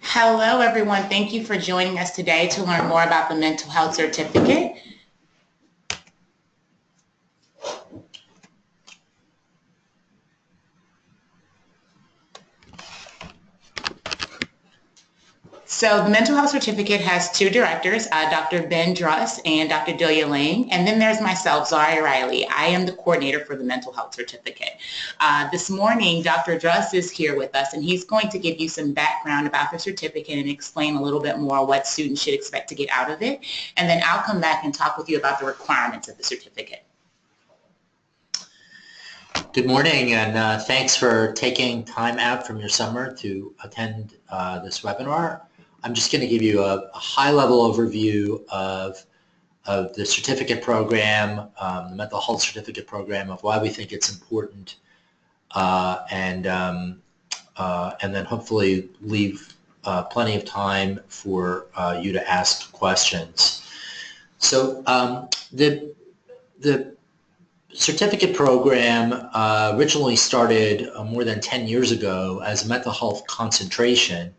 Hello, everyone. Thank you for joining us today to learn more about the mental health certificate. So the mental health certificate has two directors, Dr. Ben Druss and Dr. Delia Lang, and then there's myself, Zari Riley. I am the coordinator for the mental health certificate. This morning, Dr. Druss is here with us, and he's going to give you some background about the certificate and explain a little bit more what students should expect to get out of it. And then I'll come back and talk with you about the requirements of the certificate. Good morning, and thanks for taking time out from your summer to attend this webinar. I'm just going to give you a high-level overview of the certificate program, the mental health certificate program, of why we think it's important, and then hopefully leave plenty of time for you to ask questions. So the certificate program originally started more than 10 years ago as a mental health concentration,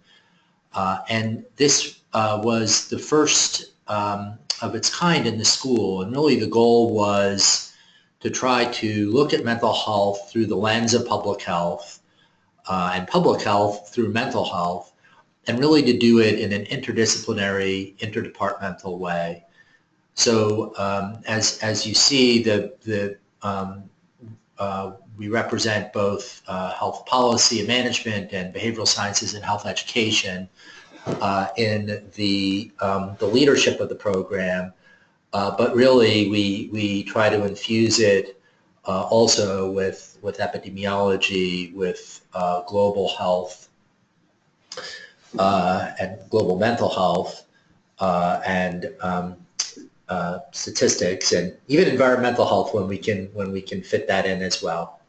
and this was the first of its kind in the school, and really the goal was to try to look at mental health through the lens of public health and public health through mental health, and really to do it in an interdisciplinary, interdepartmental way. So as you see, we represent both health policy and management and behavioral sciences and health education in the leadership of the program, but really we try to infuse it also with epidemiology, with global health and global mental health and statistics, and even environmental health when we can fit that in as well.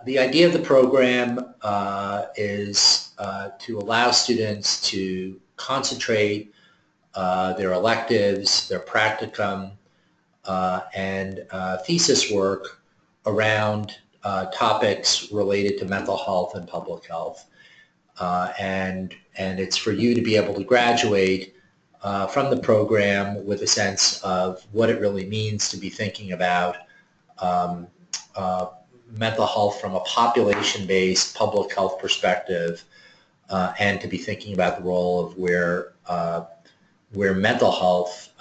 The idea of the program is to allow students to concentrate their electives, their practicum, and thesis work around topics related to mental health and public health. And it's for you to be able to graduate from the program with a sense of what it really means to be thinking about mental health from a population-based public health perspective, and to be thinking about the role of where mental health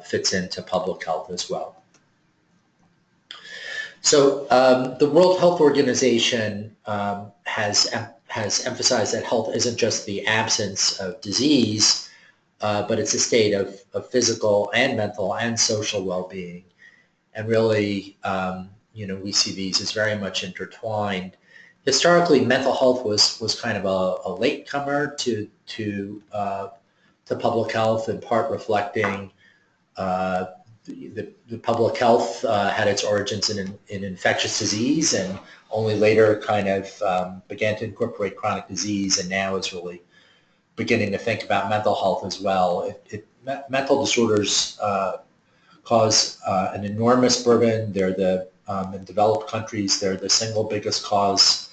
fits into public health as well. So the World Health Organization has emphasized that health isn't just the absence of disease, but it's a state of physical and mental and social well-being. And really, we see these as very much intertwined. Historically, mental health was kind of a latecomer to public health, in part reflecting the public health had its origins in infectious disease, and only later kind of began to incorporate chronic disease, and now is really beginning to think about mental health as well. Mental disorders cause an enormous burden. They're in developed countries, they're the single biggest cause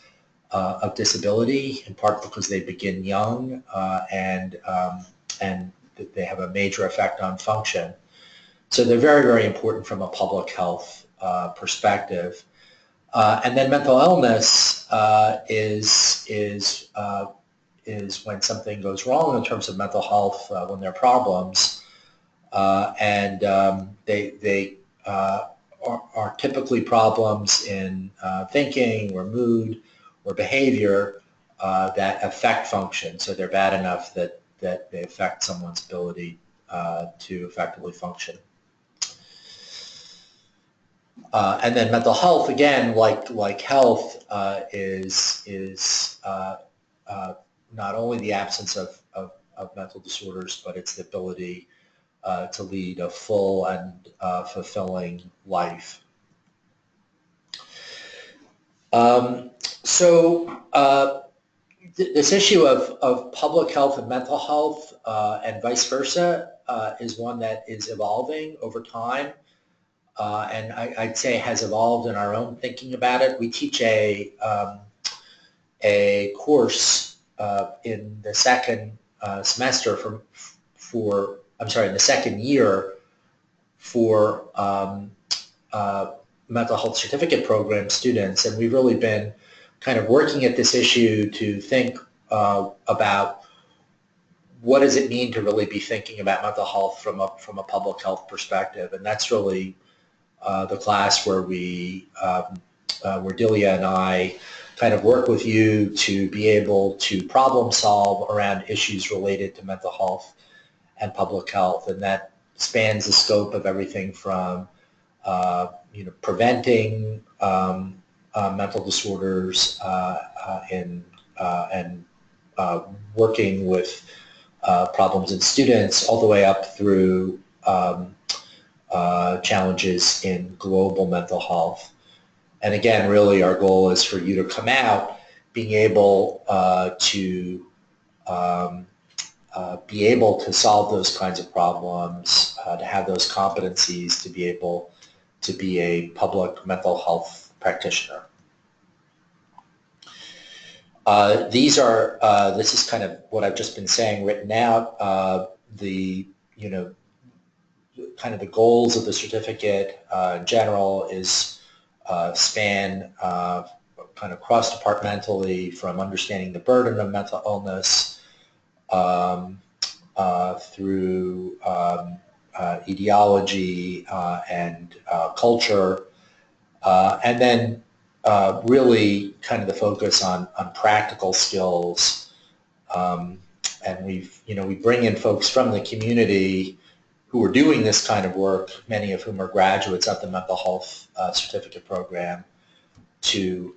of disability, in part because they begin young and they have a major effect on function. So they're very, very important from a public health perspective. And then mental illness is when something goes wrong in terms of mental health, when there are problems, and they are typically problems in thinking or mood or behavior that affect function. So they're bad enough that they affect someone's ability to effectively function. And then mental health, again, like health, is not only the absence of mental disorders, but it's the ability to lead a full and fulfilling life. This issue of public health and mental health and vice versa is one that is evolving over time. and I'd say has evolved in our own thinking about it. We teach a course in the second semester in the second year for mental health certificate program students, and we've really been kind of working at this issue to think about what does it mean to really be thinking about mental health from a public health perspective, and that's really the class where where Delia and I kind of work with you to be able to problem solve around issues related to mental health and public health, and that spans the scope of everything from preventing mental disorders and working with problems in students, all the way up through challenges in global mental health. And again, really our goal is for you to come out being able to solve those kinds of problems, to have those competencies to be able to be a public mental health practitioner. This is kind of what I've just been saying written out. Kind of the goals of the certificate in general is span kind of cross-departmentally from understanding the burden of mental illness through etiology and culture, and then really kind of the focus on practical skills. And we bring in folks from the community who are doing this kind of work, many of whom are graduates of the mental health certificate program, to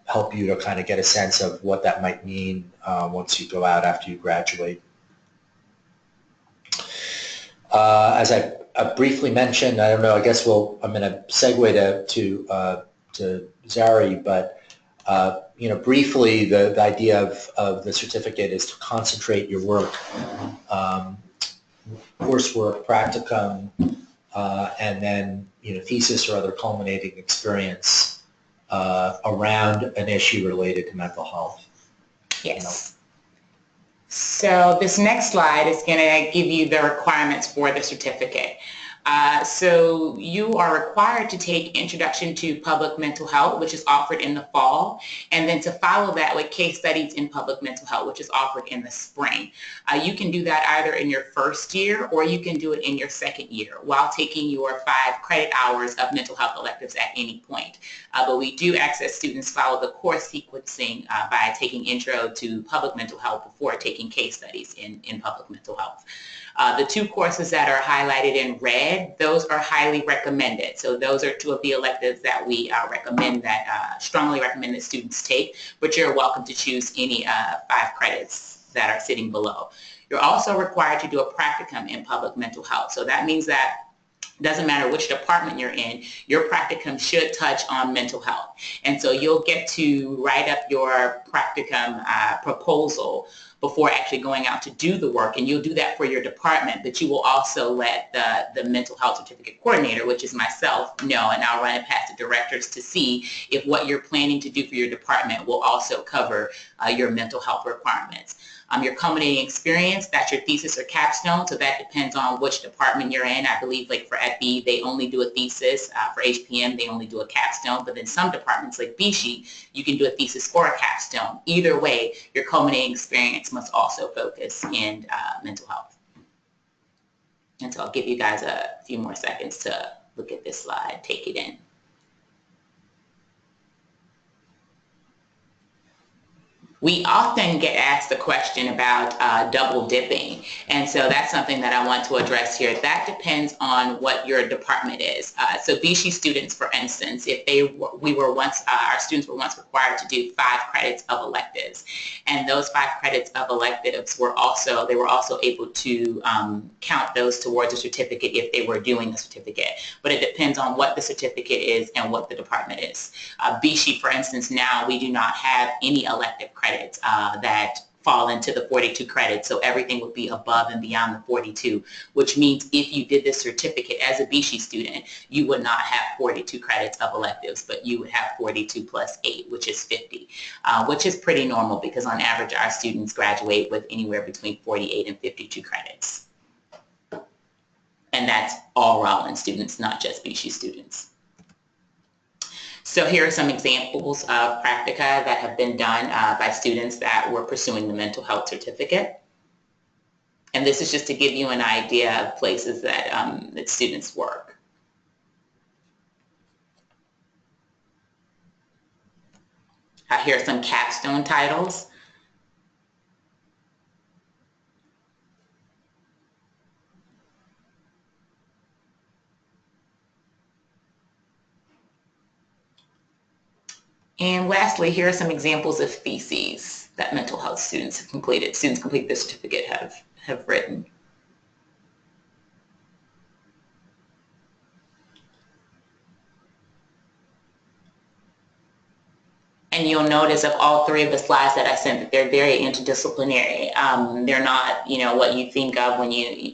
help you to kind of get a sense of what that might mean once you go out after you graduate. As I briefly mentioned, I don't know, I guess I'm going to segue to Zari, but briefly, the idea of the certificate is to concentrate your work, coursework, practicum, and then thesis or other culminating experience around an issue related to mental health. Yes. So this next slide is going to give you the requirements for the certificate. So you are required to take Introduction to Public Mental Health, which is offered in the fall, and then to follow that with case studies in public mental health, which is offered in the spring. You can do that either in your first year or you can do it in your second year while taking your 5 credit hours of mental health electives at any point. But we do ask that students follow the course sequencing by taking Intro to Public Mental Health before taking case studies in public mental health. The 2 courses that are highlighted in red, those are highly recommended. So those are 2 of the electives that we strongly recommend that students take, but you're welcome to choose any 5 credits that are sitting below. You're also required to do a practicum in public mental health. So that means that it doesn't matter which department you're in, your practicum should touch on mental health. And so you'll get to write up your practicum proposal before actually going out to do the work, and you'll do that for your department, but you will also let the mental health certificate coordinator, which is myself, know, and I'll run it past the directors to see if what you're planning to do for your department will also cover your mental health requirements. Your culminating experience, that's your thesis or capstone, so that depends on which department you're in. I believe like for Epi, they only do a thesis. For HPM, they only do a capstone, but in some departments like BSHE, you can do a thesis or a capstone. Either way, your culminating experience must also focus in mental health. And so I'll give you guys a few more seconds to look at this slide, take it in. We often get asked the question about double dipping, and so that's something that I want to address here. That depends on what your department is. So BSHE students, for instance, if our students were once required to do 5 credits of electives, and those 5 credits of electives were also able to count those towards a certificate if they were doing a certificate. But it depends on what the certificate is and what the department is. BSHE, for instance, now we do not have any elective credits that fall into the 42 credits, so everything would be above and beyond the 42, which means if you did this certificate as a BC student, you would not have 42 credits of electives, but you would have 42 plus 8, which is 50, which is pretty normal because on average our students graduate with anywhere between 48 and 52 credits. And that's all Rollins students, not just BC students. So here are some examples of practica that have been done by students that were pursuing the mental health certificate. And this is just to give you an idea of places that, that students work. Here are some capstone titles. And lastly, here are some examples of theses that mental health students have completed. Students complete this certificate have written. And you'll notice of all three of the slides that I sent that they're very interdisciplinary. They're not, you know, what you think of when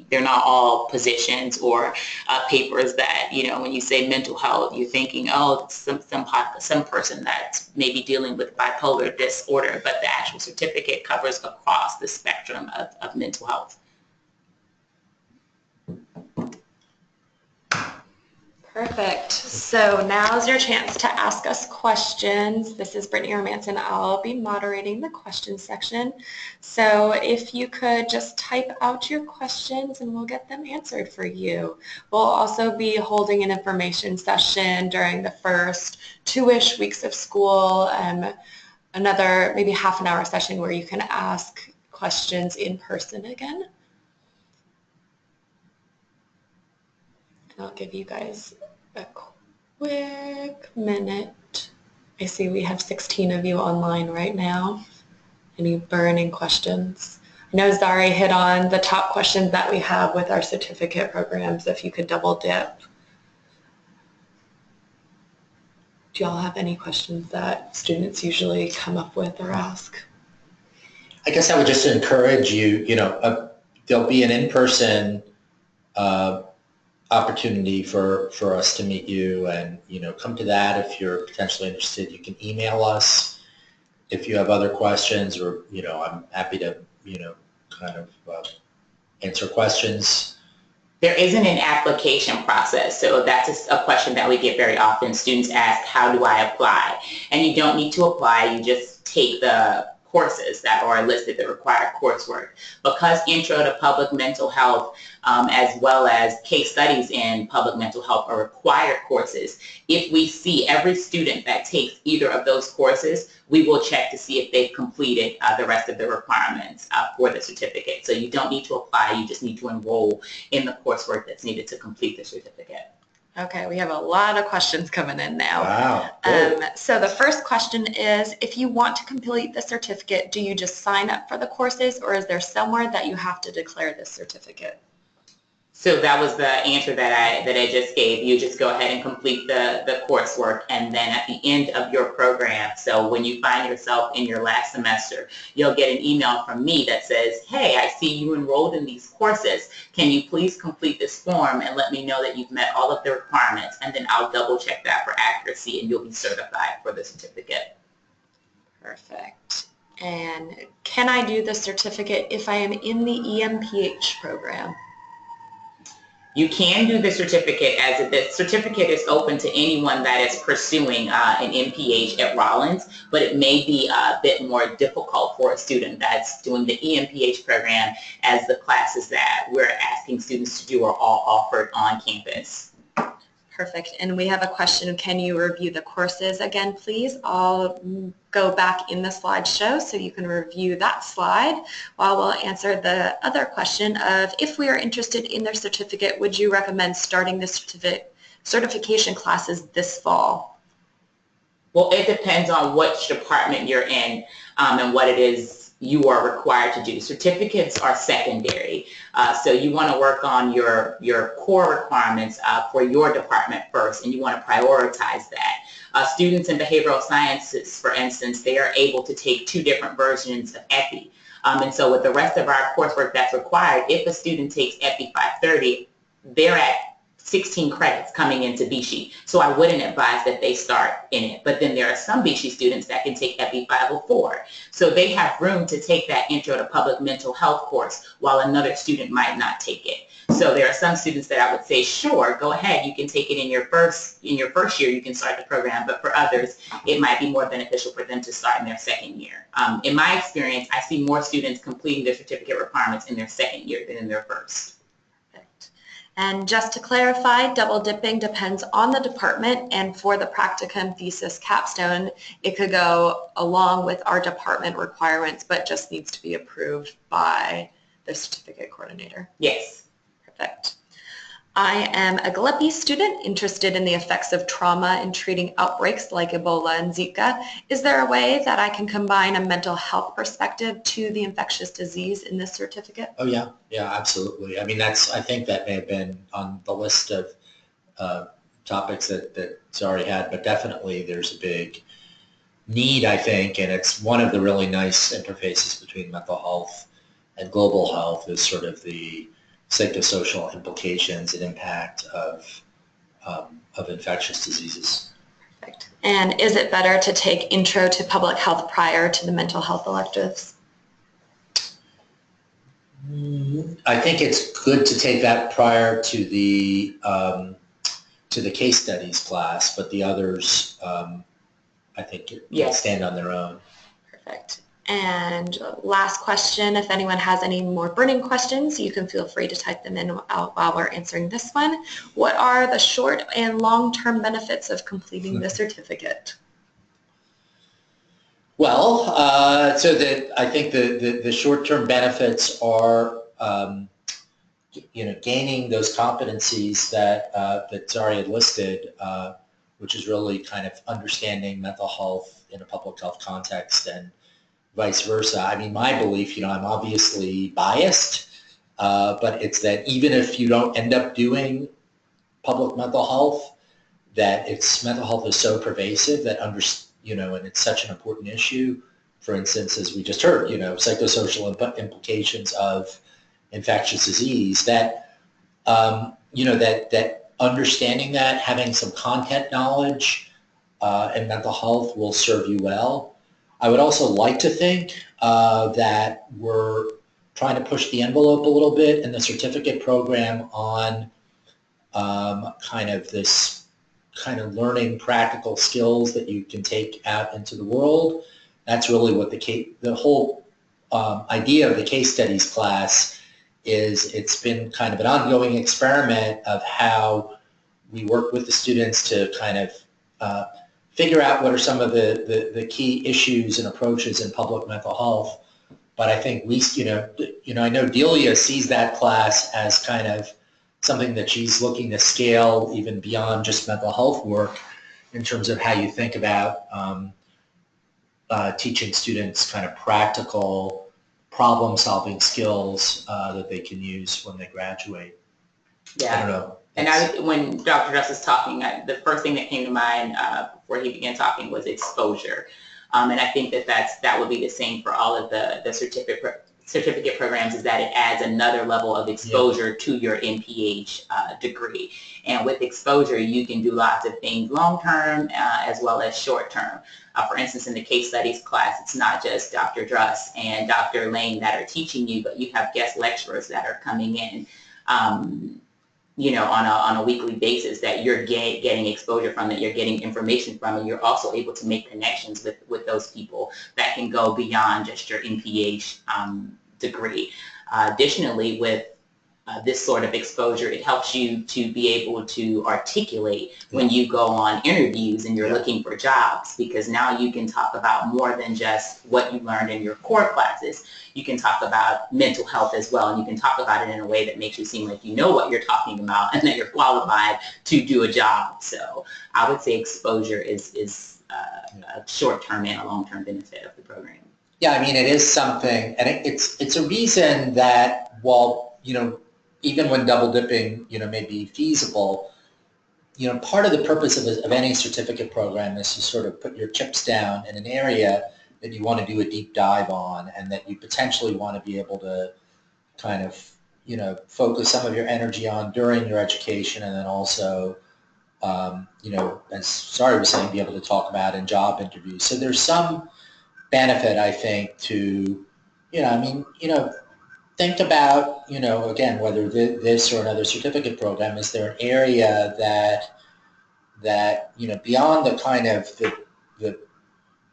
they're not all positions or papers that, you know, when you say mental health, you're thinking, oh, some person that's maybe dealing with bipolar disorder, but the actual certificate covers across the spectrum of mental health. Perfect. So now's your chance to ask us questions. This is Brittany Romanson. I'll be moderating the questions section. So if you could just type out your questions and we'll get them answered for you. We'll also be holding an information session during the first 2-ish weeks of school, another maybe half an hour session where you can ask questions in person again. I'll give you guys a quick minute. I see we have 16 of you online right now. Any burning questions? I know Zari hit on the top questions that we have with our certificate programs, if you could double dip. Do y'all have any questions that students usually come up with or ask? I guess I would just encourage you, there'll be an in-person opportunity for us to meet you, and come to that. If you're potentially interested, you can email us if you have other questions, or I'm happy to kind of answer questions. There isn't an application process, so that's a question that we get very often. Students ask, how do I apply? And you don't need to apply, you just take the courses that are listed, the required coursework. Because Intro to Public Mental Health, as well as case studies in public mental health are required courses, if we see every student that takes either of those courses, we will check to see if they've completed the rest of the requirements for the certificate. So you don't need to apply, you just need to enroll in the coursework that's needed to complete the certificate. Okay, we have a lot of questions coming in now. Wow. So the first question is, if you want to complete the certificate, do you just sign up for the courses, or is there somewhere that you have to declare this certificate? So that was the answer that I just gave. You just go ahead and complete the coursework, and then at the end of your program, so when you find yourself in your last semester, you'll get an email from me that says, hey, I see you enrolled in these courses. Can you please complete this form and let me know that you've met all of the requirements, and then I'll double check that for accuracy and you'll be certified for the certificate. Perfect. And can I do the certificate if I am in the EMPH program? You can do the certificate, as the certificate is open to anyone that is pursuing an MPH at Rollins, but it may be a bit more difficult for a student that's doing the EMPH program, as the classes that we're asking students to do are all offered on campus. Perfect. And we have a question, can you review the courses again, please? I'll go back in the slideshow so you can review that slide while we'll answer the other question of, if we are interested in their certificate, would you recommend starting the certification classes this fall? Well, it depends on which department you're in and what it is you are required to do. Certificates are secondary, so you want to work on your core requirements for your department first, and you want to prioritize that. Students in behavioral sciences, for instance, they are able to take 2 different versions of EPI. And so with the rest of our coursework that's required, if a student takes FE 530, they're at 16 credits coming into BSHE. So I wouldn't advise that they start in it. But then there are some BSHE students that can take FE 504. So they have room to take that Intro to Public Mental Health course while another student might not take it. So there are some students that I would say, sure, go ahead, you can take it in your first year, you can start the program. But for others, it might be more beneficial for them to start in their second year. In my experience, I see more students completing their certificate requirements in their second year than in their first. And just to clarify, double dipping depends on the department, and for the practicum, thesis, capstone, it could go along with our department requirements, but just needs to be approved by the certificate coordinator. Yes. Perfect. I am a Gillespie student interested in the effects of trauma in treating outbreaks like Ebola and Zika. Is there a way that I can combine a mental health perspective to the infectious disease in this certificate? Oh yeah, yeah, absolutely. I mean, I think that may have been on the list of topics that Zari had, but definitely there's a big need, I think, and it's one of the really nice interfaces between mental health and global health is sort of the psychosocial implications and impact of infectious diseases. Perfect. And is it better to take Intro to Public Health prior to the mental health electives? I think it's good to take that prior to the case studies class, but the others, I think, yes, stand on their own. Perfect. And last question, if anyone has any more burning questions, you can feel free to type them in while we're answering this one. What are the short and long-term benefits of completing the certificate? Well, I think the short-term benefits are, gaining those competencies that Zari had listed, which is really kind of understanding mental health in a public health context and vice versa. I mean, my belief, I'm obviously biased, but it's that even if you don't end up doing public mental health, that mental health is so pervasive that and it's such an important issue. For instance, as we just heard, psychosocial implications of infectious disease, that that understanding that, having some content knowledge in mental health will serve you well. I would also like to think that we're trying to push the envelope a little bit in the certificate program on kind of learning practical skills that you can take out into the world. That's really what the whole idea of the case studies class is. It's been kind of an ongoing experiment of how we work with the students to kind of figure out what are some of the key issues and approaches in public mental health. But I think I know Delia sees that class as kind of something that she's looking to scale even beyond just mental health work in terms of how you think about teaching students kind of practical problem-solving skills that they can use when they graduate. Yeah. I don't know. And when Dr. Druss was talking, the first thing that came to mind before he began talking was exposure. And I think that would be the same for all of the certificate programs, is that it adds another level of exposure to your MPH degree. And with exposure, you can do lots of things long-term as well as short-term. For instance, in the case studies class, it's not just Dr. Druss and Dr. Lane that are teaching you, but you have guest lecturers that are coming in on a weekly basis that you're getting exposure from, that you're getting information from, and you're also able to make connections with those people that can go beyond just your MPH degree. Additionally, with this sort of exposure, it helps you to be able to articulate when you go on interviews and you're looking for jobs, because now you can talk about more than just what you learned in your core classes. You can talk about mental health as well, and you can talk about it in a way that makes you seem like you know what you're talking about and that you're qualified to do a job. So I would say exposure is a short-term and a long-term benefit of the program. Yeah, I mean, it is something, and it's a reason that while, even when double dipping, may be feasible, part of the purpose of any certificate program is to sort of put your chips down in an area that you want to do a deep dive on, and that you potentially want to be able to kind of, focus some of your energy on during your education, and then also, as Sari was saying, be able to talk about in job interviews. So there's some benefit, I think, to, think about, again, whether this or another certificate program, is there an area that beyond the kind of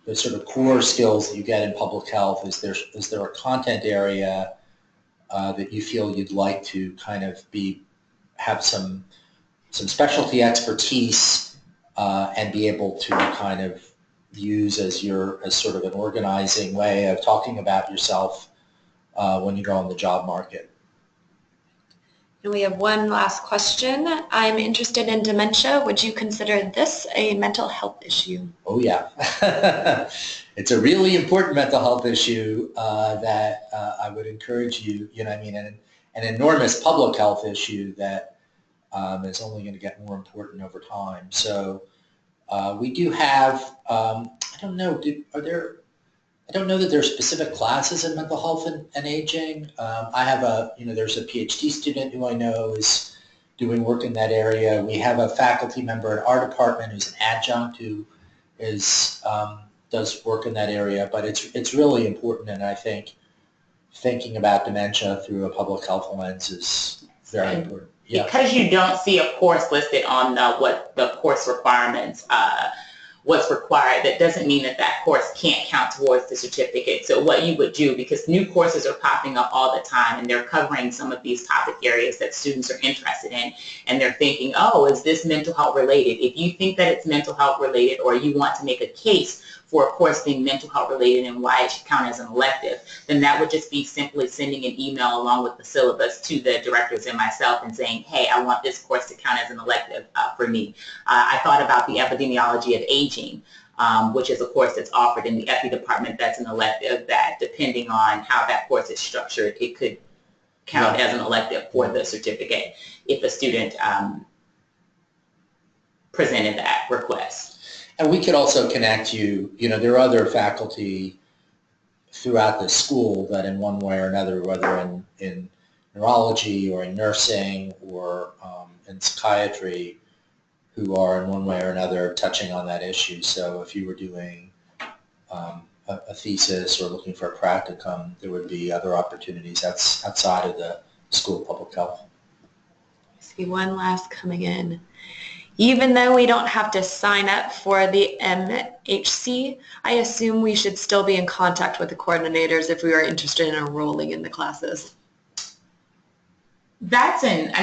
the sort of core skills that you get in public health, is there a content area that you feel you'd like to kind of have some specialty expertise and be able to kind of use as sort of an organizing way of talking about yourself when you go on the job market. And we have one last question. I'm interested in dementia. Would you consider this a mental health issue? Oh yeah, it's a really important mental health issue that I would encourage you. An enormous public health issue that is only going to get more important over time. So we do have. I don't know. I don't know that there are specific classes in mental health and aging. I have there's a PhD student who I know is doing work in that area. We have a faculty member in our department who's an adjunct who does work in that area. But it's really important, and I think thinking about dementia through a public health lens is very important. Yeah. Because you don't see a course listed on what the course requirements what's required, that doesn't mean that course can't count towards the certificate. So what you would do, because new courses are popping up all the time and they're covering some of these topic areas that students are interested in, and they're thinking, oh, is this mental health related? If you think that it's mental health related, or you want to make a case for a course being mental health related and why it should count as an elective, then that would just be simply sending an email along with the syllabus to the directors and myself and saying, hey, I want this course to count as an elective for me. I thought about the epidemiology of aging, which is a course that's offered in the epi department. That's an elective that, depending on how that course is structured, it could count as an elective for the certificate if a student presented that request. And we could also connect you, there are other faculty throughout the school that in one way or another, whether in neurology or in nursing or in psychiatry, who are in one way or another touching on that issue. So if you were doing a thesis or looking for a practicum, there would be other opportunities outside of the School of Public Health. I see one last coming in. Even though we don't have to sign up for the MHC, I assume we should still be in contact with the coordinators if we are interested in enrolling in the classes. That's an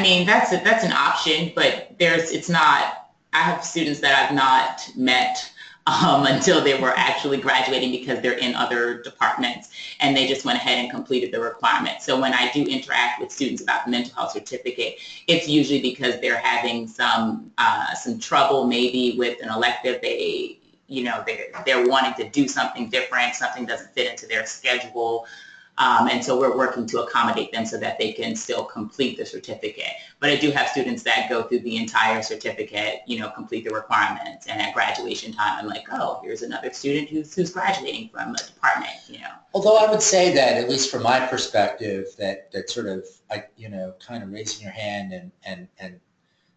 option, but it's not. I have students that I've not met until they were actually graduating because they're in other departments and they just went ahead and completed the requirement. So when I do interact with students about the mental health certificate, it's usually because they're having some trouble maybe with an elective. They're wanting to do something different, something doesn't fit into their schedule. And so we're working to accommodate them so that they can still complete the certificate. But I do have students that go through the entire certificate, complete the requirements, and at graduation time, I'm like, oh, here's another student who's graduating from a department, Although I would say that, at least from my perspective, that sort of, kind of raising your hand and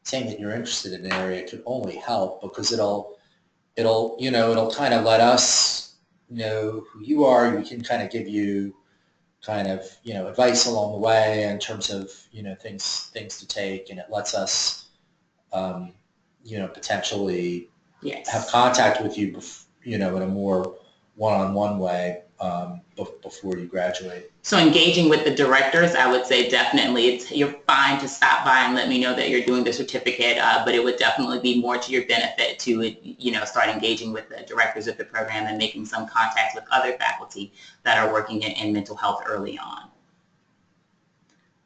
saying that you're interested in an area could only help, because it'll kind of let us know who you are. We can kind of give you kind of, advice along the way in terms of, things to take, and it lets us, potentially have contact with you, in a more one-on-one way before you graduate. So engaging with the directors, I would say definitely you're fine to stop by and let me know that you're doing the certificate, but it would definitely be more to your benefit to, start engaging with the directors of the program and making some contacts with other faculty that are working in mental health early on.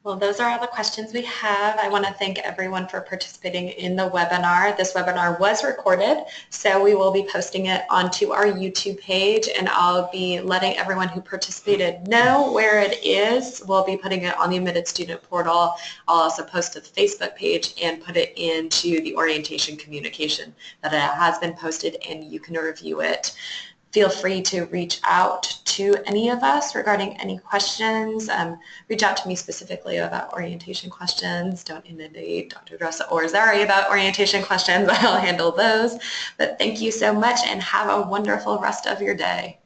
Well, those are all the questions we have. I want to thank everyone for participating in the webinar. This webinar was recorded, so we will be posting it onto our YouTube page, and I'll be letting everyone who participated know where it is. We'll be putting it on the Admitted Student Portal. I'll also post to the Facebook page and put it into the orientation communication that it has been posted, and you can review it. feel free to reach out to any of us regarding any questions. Reach out to me specifically about orientation questions. Don't inundate Dr. Dross or Zari about orientation questions. I'll handle those. But thank you so much and have a wonderful rest of your day.